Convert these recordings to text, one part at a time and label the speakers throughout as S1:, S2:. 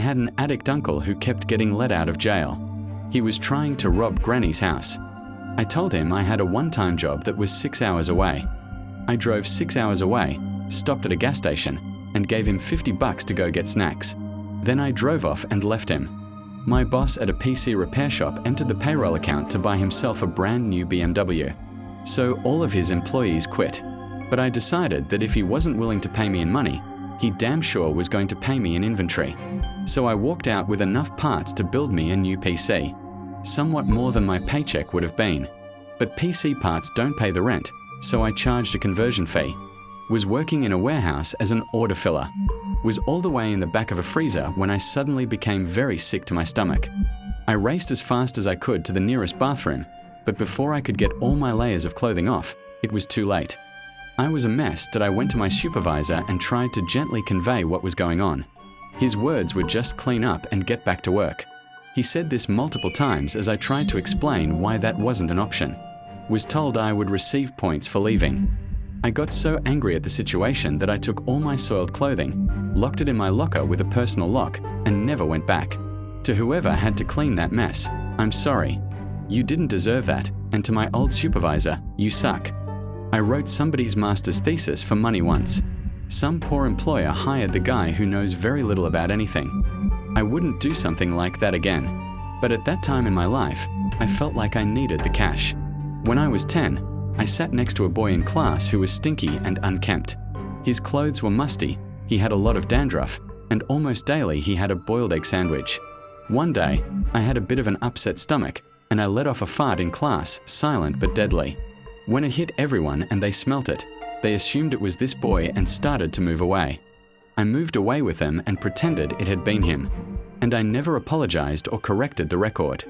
S1: had an addict uncle who kept getting let out of jail. He was trying to rob Granny's house. I told him I had a one-time job that was 6 hours away. I drove 6 hours away, stopped at a gas station, and gave him $50 to go get snacks. Then I drove off and left him. My boss at a PC repair shop entered the payroll account to buy himself a brand new BMW. So all of his employees quit. But I decided that if he wasn't willing to pay me in money, he damn sure was going to pay me in inventory. So I walked out with enough parts to build me a new PC. Somewhat more than my paycheck would have been. But PC parts don't pay the rent, so I charged a conversion fee. Was working in a warehouse as an order filler. Was all the way in the back of a freezer when I suddenly became very sick to my stomach. I raced as fast as I could to the nearest bathroom, but before I could get all my layers of clothing off, it was too late. I was a mess that I went to my supervisor and tried to gently convey what was going on. His words were just clean up and get back to work. He said this multiple times as I tried to explain why that wasn't an option. Was told I would receive points for leaving. I got so angry at the situation that I took all my soiled clothing, locked it in my locker with a personal lock, and never went back. To whoever had to clean that mess, I'm sorry. You didn't deserve that, and to my old supervisor, you suck. I wrote somebody's master's thesis for money once. Some poor employer hired the guy who knows very little about anything. I wouldn't do something like that again. But at that time in my life, I felt like I needed the cash. When I was 10, I sat next to a boy in class who was stinky and unkempt. His clothes were musty, he had a lot of dandruff, and almost daily he had a boiled egg sandwich. One day, I had a bit of an upset stomach, and I let off a fart in class, silent but deadly. When it hit everyone and they smelt it, they assumed it was this boy and started to move away. I moved away with them and pretended it had been him. And I never apologized or corrected the record.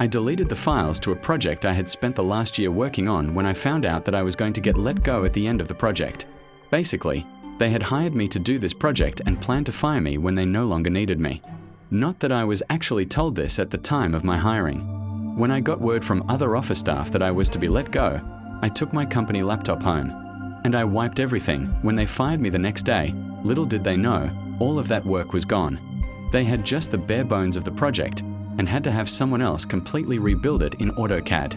S1: I deleted the files to a project I had spent the last year working on when I found out that I was going to get let go at the end of the project. Basically, they had hired me to do this project and planned to fire me when they no longer needed me. Not that I was actually told this at the time of my hiring. When I got word from other office staff that I was to be let go, I took my company laptop home. And I wiped everything. When they fired me the next day, little did they know, all of that work was gone. They had just the bare bones of the project, and had to have someone else completely rebuild it in AutoCAD.